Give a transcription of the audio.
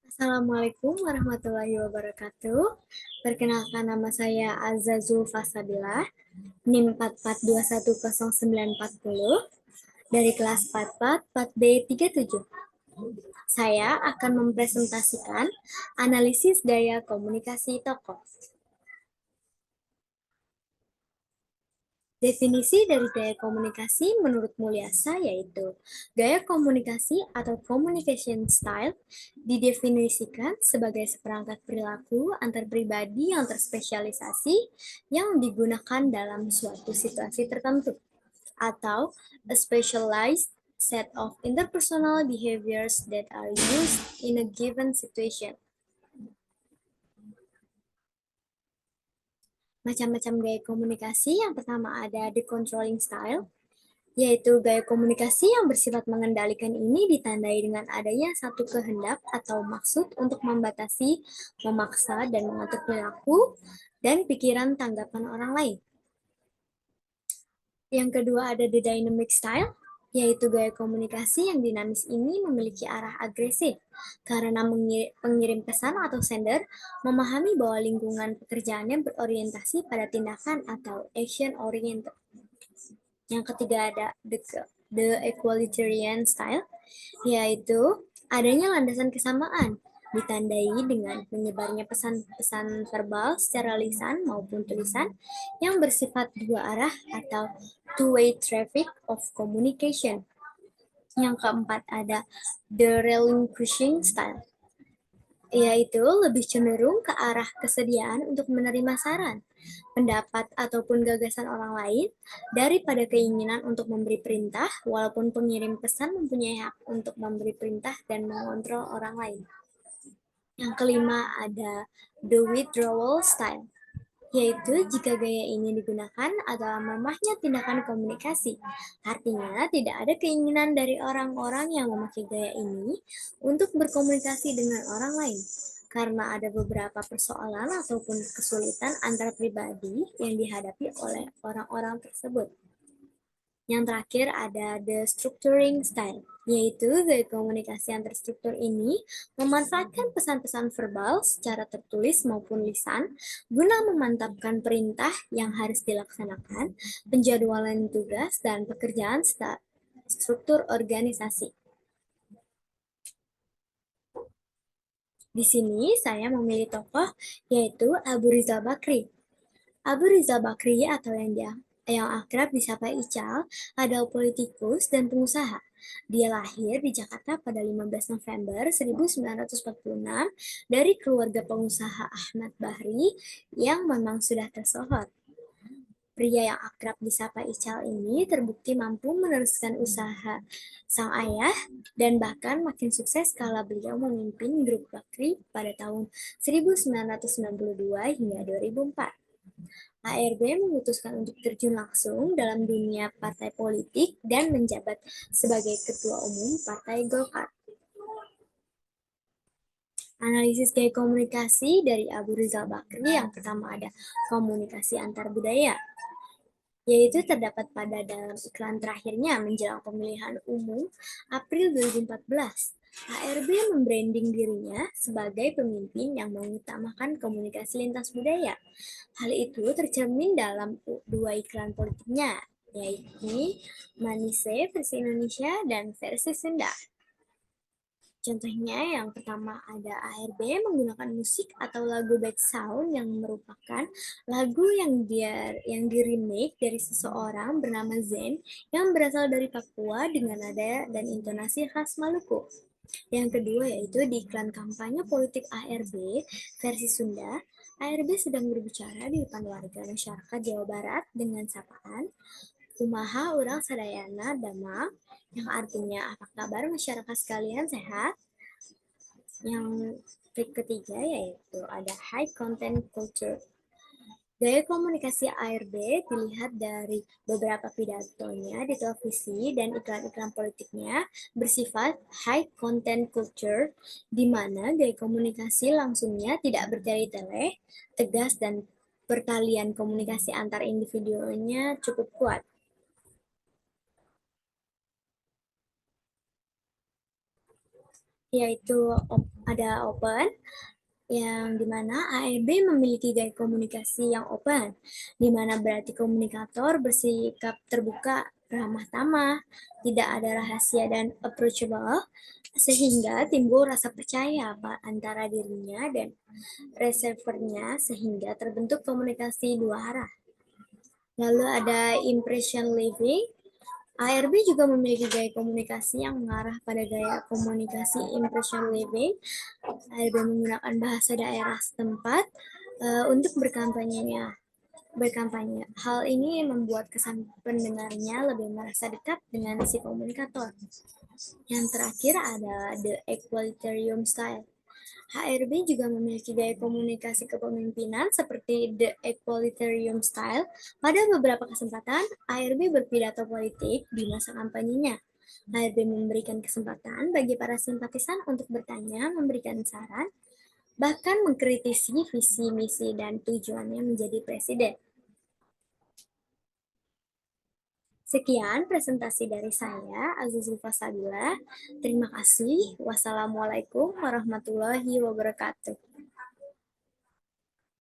Assalamualaikum warahmatullahi wabarakatuh. Perkenalkan nama saya Azazul Fasabilah, NIM 442109440 dari kelas 44 4B37. Saya akan mempresentasikan analisis gaya komunikasi tokoh. Definisi dari gaya komunikasi menurut Mulyasa yaitu gaya komunikasi atau communication style didefinisikan sebagai seperangkat perilaku antar pribadi yang terspesialisasi yang digunakan dalam suatu situasi tertentu atau a specialized set of interpersonal behaviors that are used in a given situation. Macam-macam gaya komunikasi, yang pertama ada the controlling style, yaitu gaya komunikasi yang bersifat mengendalikan ini ditandai dengan adanya satu kehendak atau maksud untuk membatasi, memaksa, dan mengatur perilaku dan pikiran tanggapan orang lain. Yang kedua ada the dynamic style, yaitu gaya komunikasi yang dinamis ini memiliki arah agresif karena pengirim pesan atau sender memahami bahwa lingkungan pekerjaannya berorientasi pada tindakan atau action oriented. Yang ketiga ada the equalitarian style, yaitu adanya landasan kesamaan ditandai dengan menyebarnya pesan-pesan verbal secara lisan maupun tulisan yang bersifat dua arah atau two-way traffic of communication. Yang keempat ada the relinquishing style, yaitu lebih cenderung ke arah kesediaan untuk menerima saran, pendapat, ataupun gagasan orang lain daripada keinginan untuk memberi perintah, walaupun pengirim pesan mempunyai hak untuk memberi perintah dan mengontrol orang lain. Yang kelima ada the withdrawal style, yaitu jika gaya ini digunakan adalah lemahnya tindakan komunikasi. Artinya, tidak ada keinginan dari orang-orang yang memakai gaya ini untuk berkomunikasi dengan orang lain, karena ada beberapa persoalan ataupun kesulitan antar pribadi yang dihadapi oleh orang-orang tersebut. Yang terakhir ada the structuring style, yaitu gaya komunikasi yang terstruktur ini memanfaatkan pesan-pesan verbal secara tertulis maupun lisan guna memantapkan perintah yang harus dilaksanakan, penjadwalan tugas, dan pekerjaan struktur organisasi. Di sini saya memilih tokoh yaitu Abu Rizal Bakri. Abu Rizal Bakri atau yang akrab disapa Ical adalah politikus dan pengusaha. Dia lahir di Jakarta pada 15 November 1946 dari keluarga pengusaha Ahmad Bahri yang memang sudah tersohor. Pria yang akrab disapa Ical ini terbukti mampu meneruskan usaha sang ayah dan bahkan makin sukses kala beliau memimpin grup Bakri pada tahun 1992 hingga 2004. ARB memutuskan untuk terjun langsung dalam dunia partai politik dan menjabat sebagai Ketua Umum Partai Golkar. Analisis gaya komunikasi dari Abu Rizal Bakri, yang pertama ada komunikasi antar budaya, yaitu terdapat pada dalam iklan terakhirnya menjelang pemilihan umum April 2014. ARB membranding dirinya sebagai pemimpin yang mengutamakan komunikasi lintas budaya. Hal itu tercermin dalam dua iklan politiknya, yaitu Manise versi Indonesia dan versi Sunda. Contohnya yang pertama ada ARB menggunakan musik atau lagu back sound yang merupakan lagu yang di-remake dari seseorang bernama Zen yang berasal dari Papua dengan nada dan intonasi khas Maluku. Yang kedua yaitu di iklan kampanye politik ARB versi Sunda, ARB sedang berbicara di depan warga masyarakat Jawa Barat dengan sapaan Kumaha urang sadayana damang, yang artinya apa kabar masyarakat sekalian, sehat? Yang ketiga yaitu ada high content culture. Gaya komunikasi ARB dilihat dari beberapa pidatonya di televisi dan iklan-iklan politiknya bersifat high content culture, di mana gaya komunikasi langsungnya tidak bertele-tele, tegas, dan pertalian komunikasi antar individunya cukup kuat. Yaitu Ada open, yang dimana ARB memiliki gaya komunikasi yang open, di mana berarti komunikator bersikap terbuka, ramah tamah, tidak ada rahasia dan approachable, sehingga timbul rasa percaya antara dirinya dan receivernya sehingga terbentuk komunikasi dua arah. Lalu ada impression living. ARB juga memiliki gaya komunikasi yang mengarah pada gaya komunikasi impression living. ARB menggunakan bahasa daerah setempat untuk berkampanye. Hal ini membuat kesan pendengarnya lebih merasa dekat dengan si komunikator. Yang terakhir ada the equalitarian style. HRB juga memiliki gaya komunikasi kepemimpinan seperti the equalitarian style. Pada beberapa kesempatan, HRB berpidato politik di masa kampanyenya. HRB memberikan kesempatan bagi para simpatisan untuk bertanya, memberikan saran, bahkan mengkritisi visi, misi, dan tujuannya menjadi presiden. Sekian presentasi dari saya, Azizul Fasabila. Terima kasih. Wassalamualaikum warahmatullahi wabarakatuh.